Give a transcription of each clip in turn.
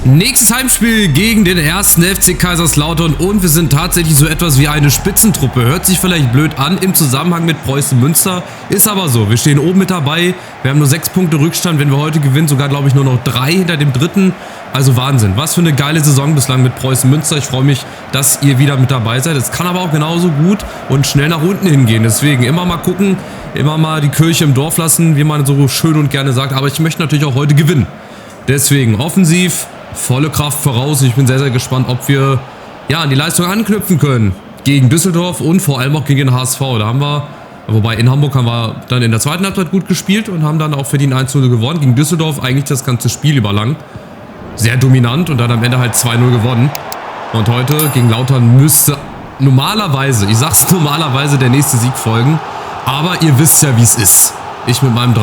Nächstes Heimspiel gegen den ersten FC Kaiserslautern und wir sind tatsächlich so etwas wie eine Spitzentruppe. Hört sich vielleicht blöd an im Zusammenhang mit Preußen Münster, ist aber so. Wir stehen oben mit dabei, wir haben nur 6 Punkte Rückstand, wenn wir heute gewinnen, sogar glaube ich nur noch 3 hinter dem dritten. Also Wahnsinn, was für eine geile Saison bislang mit Preußen Münster. Ich freue mich, dass ihr wieder mit dabei seid. Es kann aber auch genauso gut und schnell nach unten hingehen. Deswegen immer mal gucken, immer mal die Kirche im Dorf lassen, wie man so schön und gerne sagt. Aber ich möchte natürlich auch heute gewinnen. Deswegen offensiv, volle Kraft voraus. Ich bin sehr, sehr gespannt, ob wir an die Leistung anknüpfen können. Gegen Düsseldorf und vor allem auch gegen den HSV. Da haben wir, wobei in Hamburg haben wir dann in der zweiten Halbzeit gut gespielt und haben dann auch verdient 1-0 gewonnen. Gegen Düsseldorf eigentlich das ganze Spiel über lang. Sehr dominant und dann am Ende halt 2-0 gewonnen. Und heute gegen Lautern müsste normalerweise, ich sag's normalerweise, der nächste Sieg folgen. Aber ihr wisst ja, wie es ist. Ich mit meinem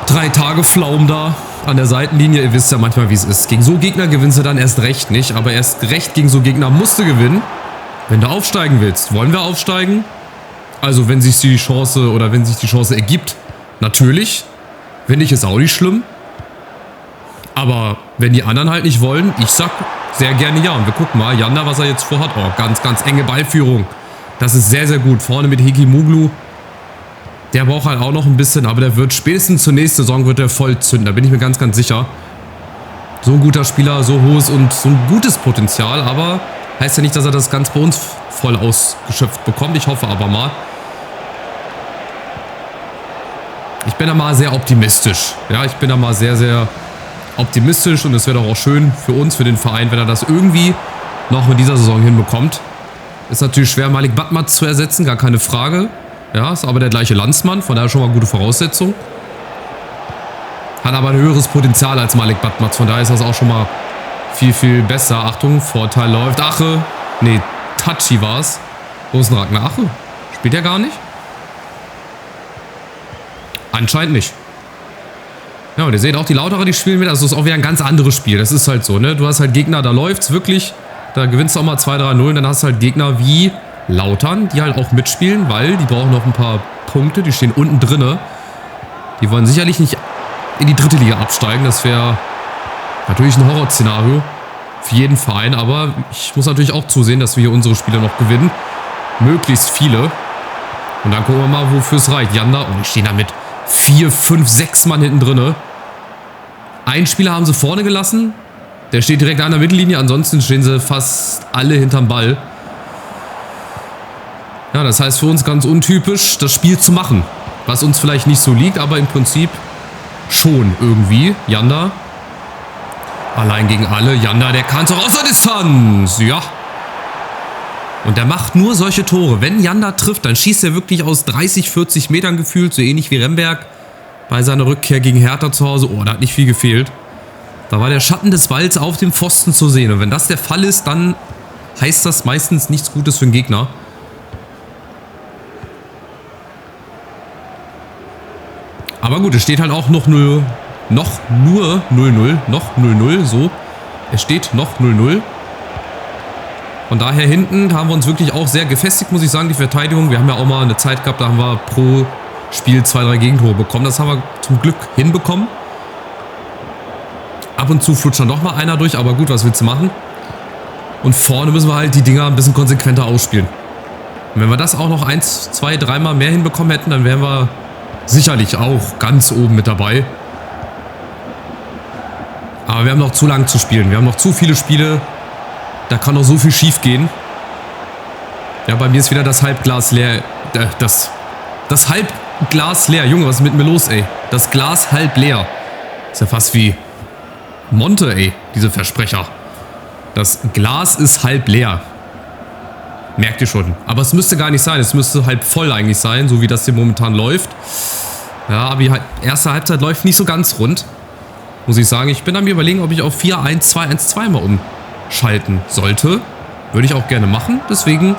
3-Tage-Flaum da an der Seitenlinie, ihr wisst ja manchmal, wie es ist. Gegen so Gegner gewinnst du dann erst recht nicht, aber erst recht gegen so Gegner musst du gewinnen, wenn du aufsteigen willst. Wollen wir aufsteigen? Also wenn sich die Chance ergibt, natürlich. Wenn nicht, ist auch nicht schlimm. Aber wenn die anderen halt nicht wollen, ich sag sehr gerne ja. Und wir gucken mal, Janda, was er jetzt vorhat. Oh, ganz, ganz enge Ballführung. Das ist sehr, sehr gut. Vorne mit Hekimoglu. Der braucht halt auch noch ein bisschen, aber der wird spätestens zur nächsten Saison wird er voll zünden. Da bin ich mir ganz, ganz sicher. So ein guter Spieler, so hohes und so ein gutes Potenzial, aber heißt ja nicht, dass er das ganz bei uns voll ausgeschöpft bekommt. Ich hoffe aber mal. Ich bin da mal sehr optimistisch. Ja, ich bin da mal sehr, sehr optimistisch und es wäre doch auch schön für uns, für den Verein, wenn er das irgendwie noch in dieser Saison hinbekommt. Ist natürlich schwer, Malik Batmatz zu ersetzen, gar keine Frage. Ja, ist aber der gleiche Landsmann, von daher schon mal gute Voraussetzung. Hat aber ein höheres Potenzial als Malik Batmatz, von daher ist das auch schon mal viel, viel besser. Achtung, Vorteil läuft. Ache. Nee, Tachi war es. Wo ist denn Ragnar Ache? Spielt er gar nicht? Anscheinend nicht. Ja, und ihr seht auch, die Lauterer, die spielen mit. Also ist auch wieder ein ganz anderes Spiel. Das ist halt so, ne? Du hast halt Gegner, da läuft's wirklich. Da gewinnst du auch mal 2-3-0 und dann hast du halt Gegner wie Lautern, die halt auch mitspielen, weil die brauchen noch ein paar Punkte. Die stehen unten drinne. Die wollen sicherlich nicht in die dritte Liga absteigen. Das wäre natürlich ein Horrorszenario für jeden Verein. Aber ich muss natürlich auch zusehen, dass wir hier unsere Spiele noch gewinnen. Möglichst viele. Und dann gucken wir mal, wofür es reicht. Janda, und die stehen da mit 4, 5, 6 Mann hinten drinne. Einen Spieler haben sie vorne gelassen. Der steht direkt an der Mittellinie. Ansonsten stehen sie fast alle hinterm Ball. Ja, das heißt für uns ganz untypisch, das Spiel zu machen. Was uns vielleicht nicht so liegt, aber im Prinzip schon irgendwie. Janda. Allein gegen alle. Janda, der kann doch aus der Distanz. Ja. Und der macht nur solche Tore. Wenn Janda trifft, dann schießt er wirklich aus 30, 40 Metern gefühlt. So ähnlich wie Remberg bei seiner Rückkehr gegen Hertha zu Hause. Oh, da hat nicht viel gefehlt. Da war der Schatten des Walls auf dem Pfosten zu sehen. Und wenn das der Fall ist, dann heißt das meistens nichts Gutes für den Gegner. Aber gut, es steht halt auch noch 0-0, so. Es steht noch 0-0. Von daher hinten haben wir uns wirklich auch sehr gefestigt, muss ich sagen, die Verteidigung. Wir haben ja auch mal eine Zeit gehabt, da haben wir pro Spiel 2-3 Gegentore bekommen. Das haben wir zum Glück hinbekommen. Ab und zu flutscht dann doch mal einer durch, aber gut, was willst du machen? Und vorne müssen wir halt die Dinger ein bisschen konsequenter ausspielen. Und wenn wir das auch noch 1, 2, 3 Mal mehr hinbekommen hätten, dann wären wir sicherlich auch ganz oben mit dabei. Aber wir haben noch zu lang zu spielen. Wir haben noch zu viele Spiele. Da kann noch so viel schief gehen. Ja, bei mir ist wieder das Halbglas leer. Das Halbglas leer. Junge, was ist mit mir los, ey? Das Glas halb leer. Ist ja fast wie Monte, ey. Diese Versprecher. Das Glas ist halb leer. Merkt ihr schon. Aber es müsste gar nicht sein. Es müsste halb voll eigentlich sein, so wie das hier momentan läuft. Ja, aber die erste Halbzeit läuft nicht so ganz rund. Muss ich sagen. Ich bin an mir überlegen, ob ich auf 4-1-2-1-2 mal umschalten sollte. Würde ich auch gerne machen. Deswegen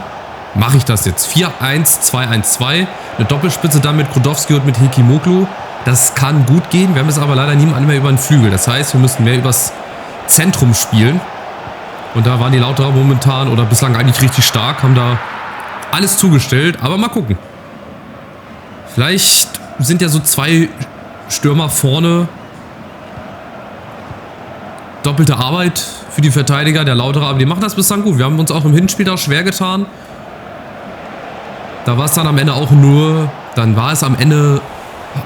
mache ich das jetzt. 4-1-2-1-2. Eine Doppelspitze dann mit Krudowski und mit Hekimoglu. Das kann gut gehen. Wir haben jetzt aber leider niemanden mehr über den Flügel. Das heißt, wir müssen mehr übers Zentrum spielen. Und da waren die Lauterer momentan oder bislang eigentlich richtig stark, haben da alles zugestellt, aber mal gucken. Vielleicht sind ja so 2 Stürmer vorne doppelte Arbeit für die Verteidiger der Lauterer, aber die machen das bislang gut. Wir haben uns auch im Hinspiel da schwer getan. Da war es dann am Ende auch nur, dann war es am Ende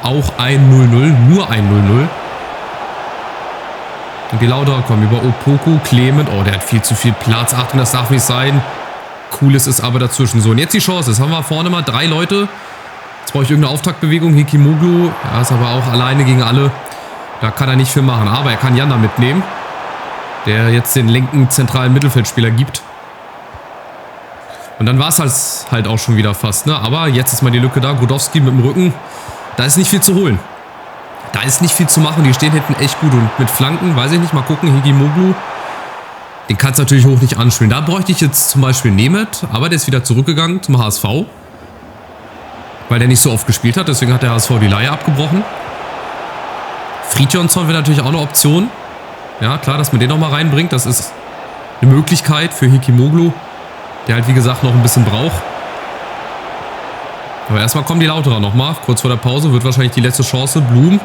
auch ein 0-0, nur ein 0-0. Und die Lauterer kommen über Opoku, Clement, oh, der hat viel zu viel Platz, Achtung, das darf nicht sein. Cooles ist aber dazwischen. So, und jetzt die Chance, jetzt haben wir vorne mal 3 Leute. Jetzt brauche ich irgendeine Auftaktbewegung, Hikimoglu, er ist aber auch alleine gegen alle. Da kann er nicht viel machen, aber er kann Janda mitnehmen, der jetzt den linken zentralen Mittelfeldspieler gibt. Und dann war es halt auch schon wieder fast, ne? Aber jetzt ist mal die Lücke da, Grudowski mit dem Rücken, da ist nicht viel zu holen. Da ist nicht viel zu machen, die stehen hinten echt gut und mit Flanken, weiß ich nicht, mal gucken, Hikimoglu, den kannst du natürlich hoch nicht anspielen. Da bräuchte ich jetzt zum Beispiel Nemeth, aber der ist wieder zurückgegangen zum HSV, weil der nicht so oft gespielt hat, deswegen hat der HSV die Leihe abgebrochen. Fridtjonsson wäre natürlich auch eine Option. Ja, klar, dass man den nochmal reinbringt. Das ist eine Möglichkeit für Hikimoglu, der halt, wie gesagt, noch ein bisschen braucht. Aber erstmal kommen die Lauterer nochmal. Kurz vor der Pause wird wahrscheinlich die letzte Chance. Blum.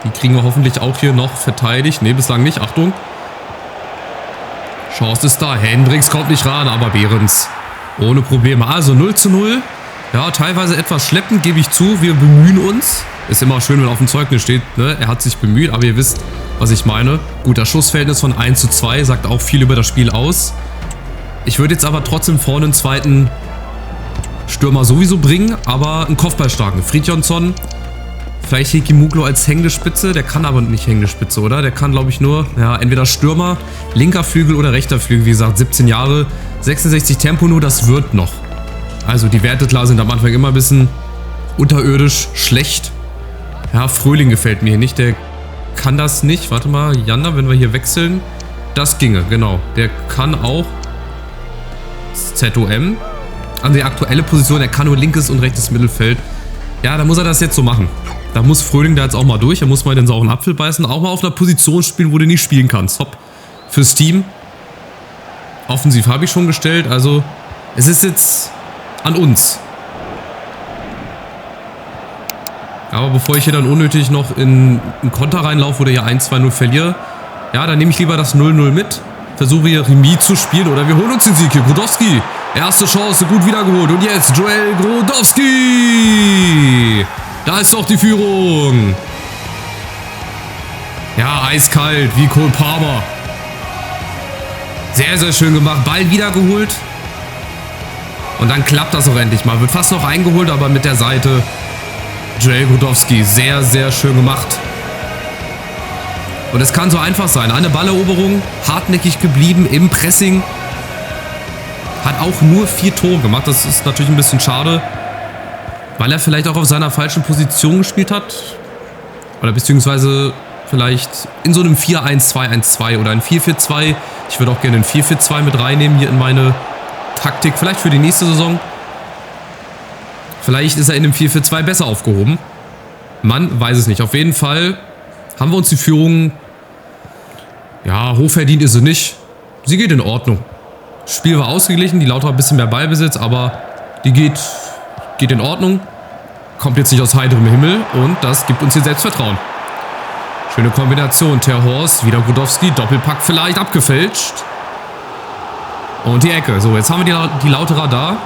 Die kriegen wir hoffentlich auch hier noch verteidigt. Ne, bislang nicht. Achtung. Chance ist da. Hendricks kommt nicht ran, aber Behrens ohne Probleme. Also 0:0. Ja, teilweise etwas schleppend, gebe ich zu. Wir bemühen uns. Ist immer schön, wenn auf dem Zeugnis steht, ne? Er hat sich bemüht, aber ihr wisst, was ich meine. Gut, das Schussverhältnis von 1:2 sagt auch viel über das Spiel aus. Ich würde jetzt aber trotzdem vorne einen zweiten Stürmer sowieso bringen, aber einen Kopfballstarken. Fridtjonsson, vielleicht Hikimoglu als hängende Spitze, der kann aber nicht hängende Spitze, oder? Der kann, glaube ich, nur, ja, entweder Stürmer, linker Flügel oder rechter Flügel. Wie gesagt, 17 Jahre, 66 Tempo nur, das wird noch. Also die Werte, klar, sind am Anfang immer ein bisschen unterirdisch schlecht. Ja, Fröhling gefällt mir hier nicht. Der kann das nicht. Warte mal, Janda, wenn wir hier wechseln. Das ginge, genau. Der kann auch ZOM. An die aktuelle Position. Er kann nur linkes und rechtes Mittelfeld. Ja, da muss er das jetzt so machen. Da muss Fröhling da jetzt auch mal durch. Er muss mal den sauren Apfel beißen. Auch mal auf einer Position spielen, wo du nicht spielen kannst. Hopp. Fürs Team. Offensiv habe ich schon gestellt. Also, es ist jetzt an uns. Aber bevor ich hier dann unnötig noch in einen Konter reinlaufe oder hier 1-2-0 verliere, ja, dann nehme ich lieber das 0-0 mit. Versuche hier Remis zu spielen oder wir holen uns den Sieg hier. Grudowski, erste Chance, gut wiedergeholt. Und jetzt Joel Grudowski. Da ist doch die Führung. Ja, eiskalt, wie Cole Palmer. Sehr, sehr schön gemacht. Ball wiedergeholt. Und dann klappt das auch endlich mal. Wird fast noch eingeholt, aber mit der Seite. Joel Grudowski, sehr, sehr schön gemacht. Und es kann so einfach sein. Eine Balleroberung, hartnäckig geblieben im Pressing. Hat auch nur 4 Tore gemacht. Das ist natürlich ein bisschen schade, weil er vielleicht auch auf seiner falschen Position gespielt hat. Oder beziehungsweise vielleicht in so einem 4-1-2-1-2 oder ein 4-4-2. Ich würde auch gerne ein 4-4-2 mit reinnehmen hier in meine Taktik. Vielleicht für die nächste Saison. Vielleicht ist er in dem 4-4-2 besser aufgehoben. Man weiß es nicht. Auf jeden Fall haben wir uns die Führung, ja, hochverdient ist sie nicht. Sie geht in Ordnung. Das Spiel war ausgeglichen, die Lauterer ein bisschen mehr Ballbesitz, aber die geht in Ordnung. Kommt jetzt nicht aus heiterem Himmel und das gibt uns hier Selbstvertrauen. Schöne Kombination. Terhorst, wieder Grudowski, Doppelpack vielleicht, abgefälscht. Und die Ecke. So, jetzt haben wir die Lauterer da,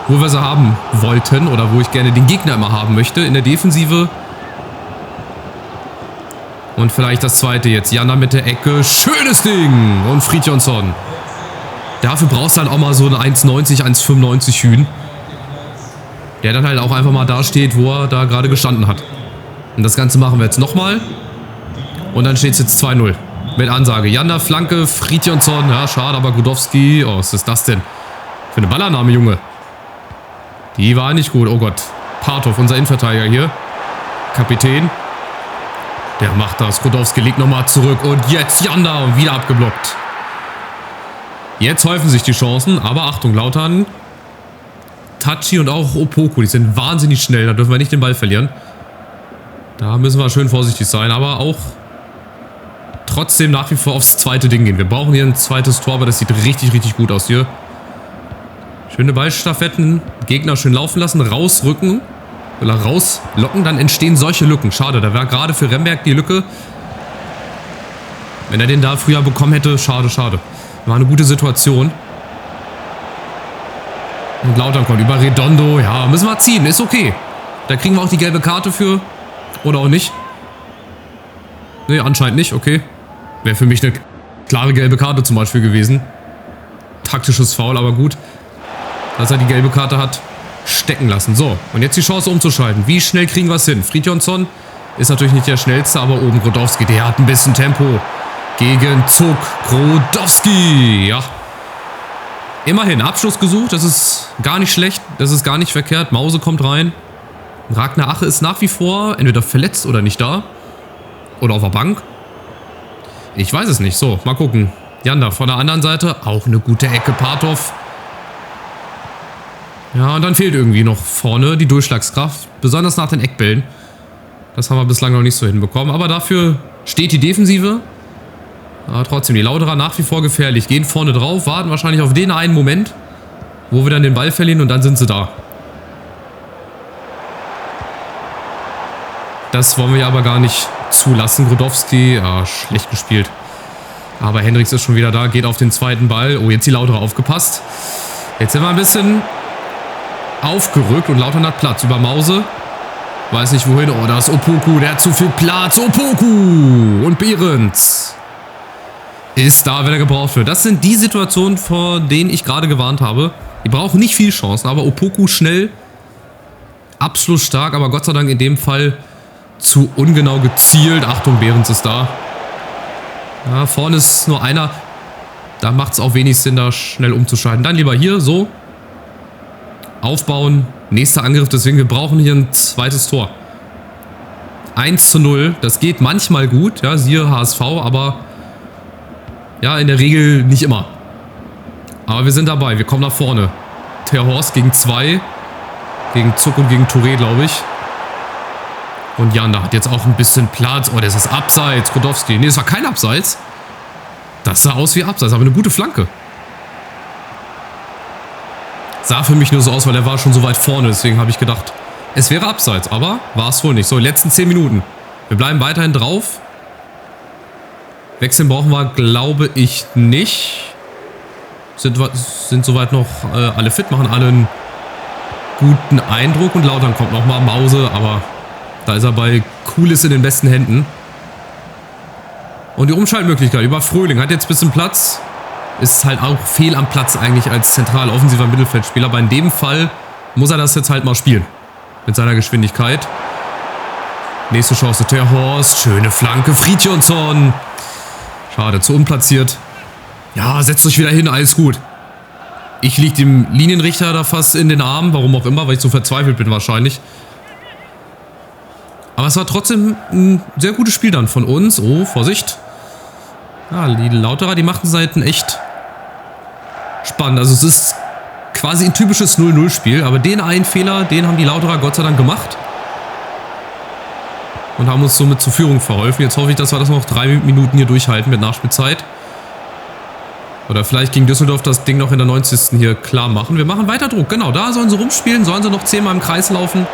wo wir sie haben wollten oder wo ich gerne den Gegner immer haben möchte in der Defensive. Und vielleicht das zweite jetzt. Janda mit der Ecke. Schönes Ding. Und Fridtjonsson. Dafür brauchst du halt auch mal so einen 1,90, 1,95 Hühn. Der dann halt auch einfach mal da steht, wo er da gerade gestanden hat. Und das Ganze machen wir jetzt nochmal. Und dann steht es jetzt 2-0. Mit Ansage. Janda, Flanke, Fridtjonsson. Ja, schade, aber Grudowski. Oh, was ist das denn? Für eine Ballannahme, Junge. Die war nicht gut. Oh Gott. Partov, unser Innenverteidiger hier. Kapitän. Der macht das. Grudowski legt nochmal zurück. Und jetzt Janda und wieder abgeblockt. Jetzt häufen sich die Chancen. Aber Achtung, Lautern. Tachi und auch Opoku. Die sind wahnsinnig schnell. Da dürfen wir nicht den Ball verlieren. Da müssen wir schön vorsichtig sein. Aber auch trotzdem nach wie vor aufs zweite Ding gehen. Wir brauchen hier ein zweites Tor. Aber das sieht richtig, richtig gut aus hier. Schöne Ballstaffetten. Gegner schön laufen lassen. Rausrücken. Oder rauslocken. Dann entstehen solche Lücken. Schade, da war gerade für Remberg die Lücke. Wenn er den da früher bekommen hätte, schade, schade. War eine gute Situation. Und Lautern kommt über Redondo. Ja, müssen wir ziehen, ist okay. Da kriegen wir auch die gelbe Karte für. Oder auch nicht. Nee, anscheinend nicht, okay. Wäre für mich eine klare gelbe Karte zum Beispiel gewesen. Taktisches Foul, aber gut. Dass er die gelbe Karte hat stecken lassen. So, und jetzt die Chance umzuschalten. Wie schnell kriegen wir es hin? Fridjonsson ist natürlich nicht der schnellste, aber oben Grodowski, der hat ein bisschen Tempo. Gegen Zug. Grodowski, ja. Immerhin, Abschluss gesucht, das ist gar nicht schlecht, das ist gar nicht verkehrt. Mause kommt rein. Ragnar Ache ist nach wie vor entweder verletzt oder nicht da. Oder auf der Bank. Ich weiß es nicht. So, mal gucken. Janda von der anderen Seite. Auch eine gute Ecke, Partov. Ja, und dann fehlt irgendwie noch vorne die Durchschlagskraft. Besonders nach den Eckbällen. Das haben wir bislang noch nicht so hinbekommen. Aber dafür steht die Defensive. Aber trotzdem, die Lauterer nach wie vor gefährlich. Gehen vorne drauf, warten wahrscheinlich auf den einen Moment, wo wir dann den Ball verlieren und dann sind sie da. Das wollen wir aber gar nicht zulassen. Grodowski, ja, schlecht gespielt. Aber Hendricks ist schon wieder da, geht auf den zweiten Ball. Oh, jetzt die Lauterer aufgepasst. Jetzt sind wir ein bisschen aufgerückt und Lautern hat Platz über Mause. Weiß nicht wohin. Oh, da ist Opoku, der hat zu viel Platz. Opoku und Behrens ist da, wenn er gebraucht wird. Das sind die Situationen, vor denen ich gerade gewarnt habe. Die brauchen nicht viel Chancen, aber Opoku schnell, abschlussstark, aber Gott sei Dank in dem Fall zu ungenau gezielt. Achtung, Behrens ist da. Ja, vorne ist nur einer. Da macht es auch wenig Sinn, da schnell umzuschalten. Dann lieber hier, so. Aufbauen. Nächster Angriff, deswegen wir brauchen hier ein zweites Tor. 1:0, das geht manchmal gut, ja, siehe HSV, aber ja, in der Regel nicht immer. Aber wir sind dabei, wir kommen nach vorne. Terhorst gegen 2. Gegen Zuck und gegen Touré, glaube ich. Und Janda hat jetzt auch ein bisschen Platz. Oh, das ist Abseits. Grodowski. Nee, das war kein Abseits. Das sah aus wie Abseits, aber eine gute Flanke. Sah für mich nur so aus, weil er war schon so weit vorne. Deswegen habe ich gedacht, es wäre Abseits. Aber war es wohl nicht. So, die letzten 10 Minuten. Wir bleiben weiterhin drauf. Wechseln brauchen wir, glaube ich, nicht. Sind soweit noch alle fit, machen alle einen guten Eindruck. Und Lautern kommt nochmal. Mause, aber da ist er bei Cooles in den besten Händen. Und die Umschaltmöglichkeit über Fröhling. Hat jetzt ein bisschen Platz. Ist halt auch fehl am Platz eigentlich als zentral offensiver Mittelfeldspieler. Aber in dem Fall muss er das jetzt halt mal spielen. Mit seiner Geschwindigkeit. Nächste Chance, Terhorst. Schöne Flanke, Fridjonsson. Schade, zu unplatziert. Ja, setzt euch wieder hin, alles gut. Ich liege dem Linienrichter da fast in den Armen. Warum auch immer, weil ich so verzweifelt bin wahrscheinlich. Aber es war trotzdem ein sehr gutes Spiel dann von uns. Oh, Vorsicht. Ja, die Lauterer, die machten Seiten echt spannend. Also es ist quasi ein typisches 0-0-Spiel. Aber den einen Fehler, den haben die Lauterer Gott sei Dank gemacht. Und haben uns somit zur Führung verholfen. Jetzt hoffe ich, dass wir das noch 3 Minuten hier durchhalten mit Nachspielzeit. Oder vielleicht gegen Düsseldorf das Ding noch in der 90. hier klar machen. Wir machen weiter Druck. Genau, da sollen sie rumspielen. Sollen sie noch 10-mal im Kreis laufen.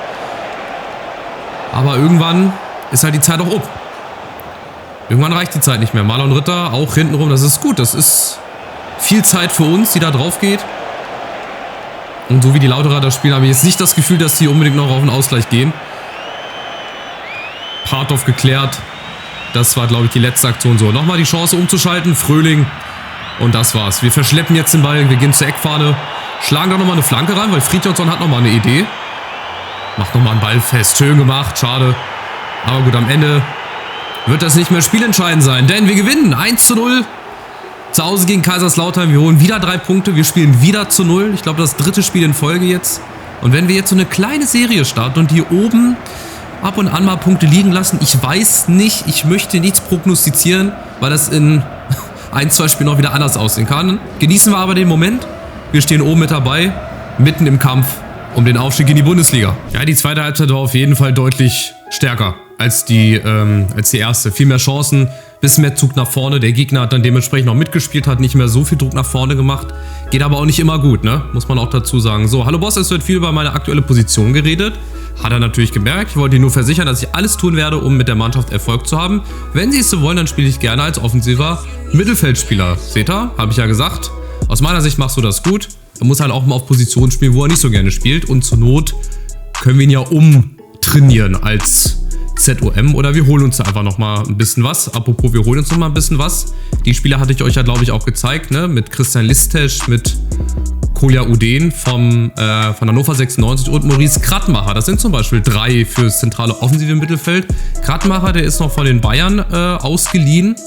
Aber irgendwann ist halt die Zeit auch um. Irgendwann reicht die Zeit nicht mehr. Marlon Ritter auch hintenrum. Das ist gut. Das ist viel Zeit für uns, die da drauf geht. Und so wie die Lauterer das spielen, habe ich jetzt nicht das Gefühl, dass die unbedingt noch auf den Ausgleich gehen. Partov geklärt. Das war, glaube ich, die letzte Aktion. So, nochmal die Chance umzuschalten. Fröhling. Und das war's. Wir verschleppen jetzt den Ball. Wir gehen zur Eckfahne. Schlagen da nochmal eine Flanke rein, weil Fridjonsson hat nochmal eine Idee. Macht nochmal einen Ball fest. Schön gemacht. Schade. Aber gut, am Ende wird das nicht mehr spielentscheidend sein. Denn wir gewinnen 1:0. Zu Hause gegen Kaiserslautern. Wir holen wieder 3 Punkte. Wir spielen wieder zu 0. Ich glaube, das 3. Spiel in Folge jetzt. Und wenn wir jetzt so eine kleine Serie starten und hier oben ab und an mal Punkte liegen lassen, ich weiß nicht, ich möchte nichts prognostizieren, weil das in 1-2 Spielen auch wieder anders aussehen kann. Genießen wir aber den Moment. Wir stehen oben mit dabei, mitten im Kampf um den Aufstieg in die Bundesliga. Ja, die zweite Halbzeit war auf jeden Fall deutlich stärker als die erste. Viel mehr Chancen. Bisschen mehr Zug nach vorne. Der Gegner hat dann dementsprechend noch mitgespielt, hat nicht mehr so viel Druck nach vorne gemacht. Geht aber auch nicht immer gut, ne? Muss man auch dazu sagen. So, hallo Boss, es wird viel über meine aktuelle Position geredet. Hat er natürlich gemerkt. Ich wollte ihn nur versichern, dass ich alles tun werde, um mit der Mannschaft Erfolg zu haben. Wenn Sie es so wollen, dann spiele ich gerne als offensiver Mittelfeldspieler. Seht ihr? Habe ich ja gesagt. Aus meiner Sicht machst du das gut. Er muss halt auch mal auf Positionen spielen, wo er nicht so gerne spielt. Und zur Not können wir ihn ja umtrainieren als ZOM oder wir holen uns da einfach nochmal ein bisschen was. Apropos, wir holen uns nochmal ein bisschen was. Die Spieler hatte ich euch ja, glaube ich, auch gezeigt, ne? Mit Christian Listesch, mit Kolja Uden von Hannover 96 und Maurice Krattmacher. Das sind zum Beispiel 3 fürs zentrale offensive Mittelfeld. Krattmacher, der ist noch von den Bayern ausgeliehen.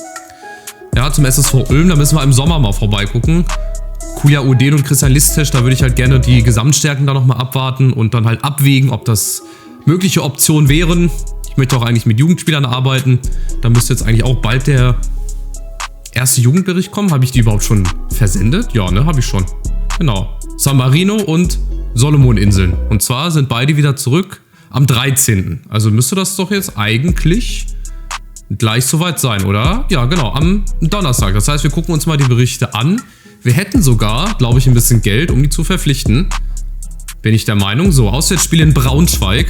Ja, zum SSV Ulm. Da müssen wir im Sommer mal vorbeigucken. Kolja Uden und Christian Listesch, da würde ich halt gerne die Gesamtstärken da nochmal abwarten und dann halt abwägen, ob das mögliche Optionen wären. Ich möchte auch eigentlich mit Jugendspielern arbeiten. Da müsste jetzt eigentlich auch bald der erste Jugendbericht kommen. Habe ich die überhaupt schon versendet? Ja, ne, habe ich schon. Genau. San Marino und Solomoninseln. Und zwar sind beide wieder zurück am 13. Also müsste das doch jetzt eigentlich gleich soweit sein, oder? Ja, genau, am Donnerstag. Das heißt, wir gucken uns mal die Berichte an. Wir hätten sogar, glaube ich, ein bisschen Geld, um die zu verpflichten. Bin ich der Meinung. So, Auswärtsspiel in Braunschweig.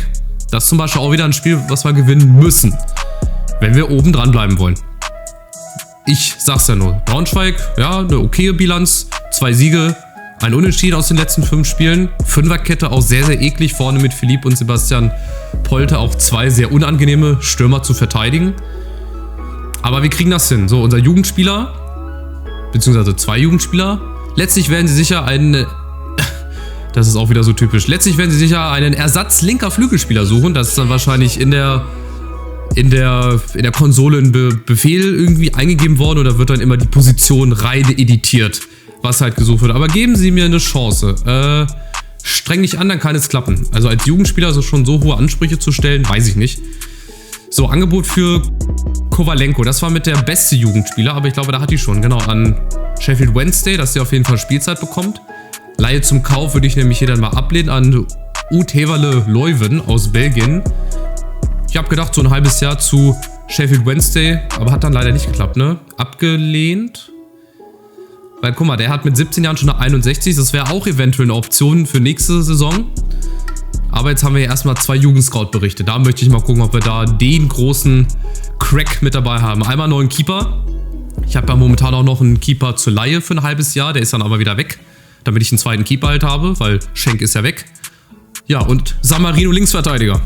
Das ist zum Beispiel auch wieder ein Spiel, was wir gewinnen müssen, wenn wir oben dran bleiben wollen. Ich sag's ja nur. Braunschweig, ja, eine okaye Bilanz. 2 Siege, ein Unentschieden aus den letzten 5 Spielen. Fünferkette auch sehr, sehr eklig. Vorne mit Philipp und Sebastian Polte auch 2 sehr unangenehme Stürmer zu verteidigen. Aber wir kriegen das hin. So, unser Jugendspieler, beziehungsweise 2 Jugendspieler. Letztlich werden sie sicher einen... Das ist auch wieder so typisch. Letztlich werden sie sicher einen Ersatz-linker Flügelspieler suchen. Das ist dann wahrscheinlich in der Konsole ein Befehl irgendwie eingegeben worden oder wird dann immer die Position rein editiert, was halt gesucht wird. Aber geben Sie mir eine Chance. Streng dich an, dann kann es klappen. Also als Jugendspieler so schon so hohe Ansprüche zu stellen, weiß ich nicht. So, Angebot für Kovalenko. Das war mit der beste Jugendspieler, aber ich glaube, da hat die schon. Genau, an Sheffield Wednesday, dass sie auf jeden Fall Spielzeit bekommt. Leihe zum Kauf würde ich nämlich hier dann mal ablehnen an Uthevale Leuven aus Belgien. Ich habe gedacht, so ein halbes Jahr zu Sheffield Wednesday, aber hat dann leider nicht geklappt, ne? Abgelehnt. Weil, guck mal, der hat mit 17 Jahren schon eine 61. Das wäre auch eventuell eine Option für nächste Saison. Aber jetzt haben wir ja erstmal 2 Jugendscout-Berichte. Da möchte ich mal gucken, ob wir da den großen Crack mit dabei haben. Einmal einen neuen Keeper. Ich habe ja momentan auch noch einen Keeper zur Leihe für ein halbes Jahr. Der ist dann aber wieder weg, damit ich einen zweiten Keeper halt habe, weil Schenk ist ja weg. Ja, und San Marino Linksverteidiger.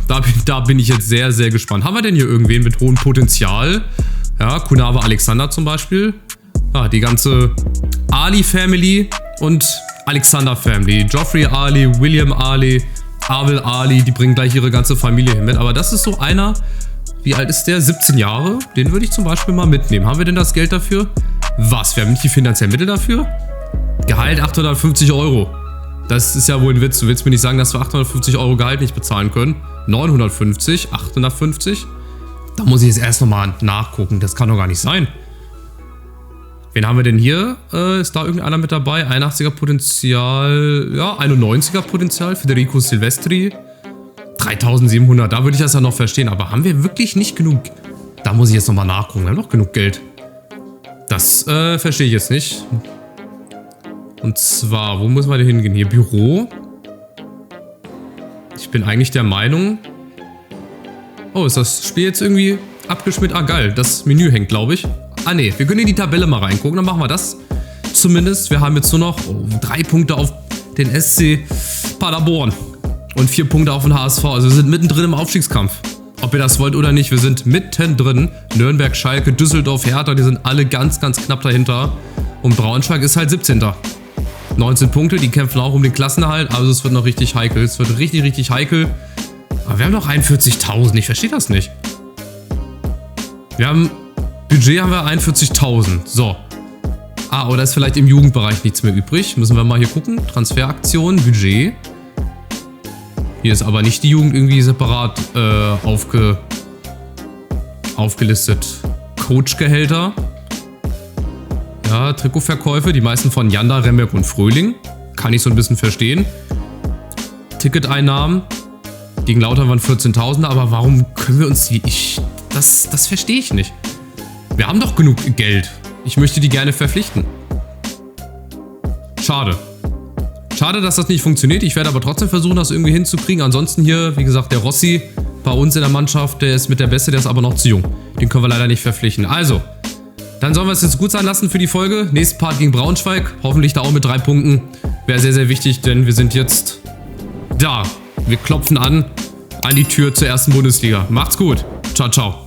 Da bin ich jetzt sehr, sehr gespannt. Haben wir denn hier irgendwen mit hohem Potenzial? Ja, Kunava Alexander zum Beispiel. Ja, die ganze Ali-Family und Alexander-Family. Geoffrey Ali, William Ali, Abel Ali, die bringen gleich ihre ganze Familie hin mit. Aber das ist so einer, wie alt ist der? 17 Jahre. Den würde ich zum Beispiel mal mitnehmen. Haben wir denn das Geld dafür? Was? Wir haben nicht die finanziellen Mittel dafür? Gehalt 850 €. Das ist ja wohl ein Witz. Du willst mir nicht sagen, dass wir 850 € Gehalt nicht bezahlen können? 950, 850? Da muss ich jetzt erst nochmal nachgucken. Das kann doch gar nicht sein. Wen haben wir denn hier? Ist da irgendeiner mit dabei? 81er Potenzial. Ja, 91er Potenzial. Federico Silvestri. 3700. Da würde ich das ja noch verstehen. Aber haben wir wirklich nicht genug? Da muss ich jetzt nochmal nachgucken. Wir haben doch genug Geld. Das verstehe ich jetzt nicht. Und zwar, wo müssen wir denn hingehen? Hier, Büro. Ich bin eigentlich der Meinung... Oh, ist das Spiel jetzt irgendwie abgeschmiert? Ah, geil. Das Menü hängt, glaube ich. Ah, nee. Wir können in die Tabelle mal reingucken. Dann machen wir das zumindest. Wir haben jetzt nur noch 3 Punkte auf den SC Paderborn. Und 4 Punkte auf den HSV. Also wir sind mittendrin im Aufstiegskampf. Ob ihr das wollt oder nicht, wir sind mittendrin. Nürnberg, Schalke, Düsseldorf, Hertha, die sind alle ganz, ganz knapp dahinter. Und Braunschweig ist halt 17. 19 Punkte, die kämpfen auch um den Klassenerhalt, also es wird noch richtig heikel. Es wird richtig, richtig heikel. Aber wir haben noch 41.000, ich verstehe das nicht. Budget haben wir 41.000, so. Ah, oder ist vielleicht im Jugendbereich nichts mehr übrig? Müssen wir mal hier gucken. Transferaktion, Budget. Hier ist aber nicht die Jugend irgendwie separat aufgelistet. Coachgehälter. Ja, Trikotverkäufe, die meisten von Janda, Remberg und Fröhling. Kann ich so ein bisschen verstehen. Ticketeinnahmen. Gegen Lautern waren 14.000, aber warum können wir uns die... Das verstehe ich nicht. Wir haben doch genug Geld. Ich möchte die gerne verpflichten. Schade. Schade, dass das nicht funktioniert. Ich werde aber trotzdem versuchen, das irgendwie hinzukriegen. Ansonsten hier, wie gesagt, der Rossi bei uns in der Mannschaft, der ist mit der Beste, der ist aber noch zu jung. Den können wir leider nicht verpflichten. Also, dann sollen wir es jetzt gut sein lassen für die Folge. Nächsten Part gegen Braunschweig. Hoffentlich da auch mit 3 Punkten. Wäre sehr, sehr wichtig, denn wir sind jetzt da. Wir klopfen an die Tür zur ersten Bundesliga. Macht's gut. Ciao, ciao.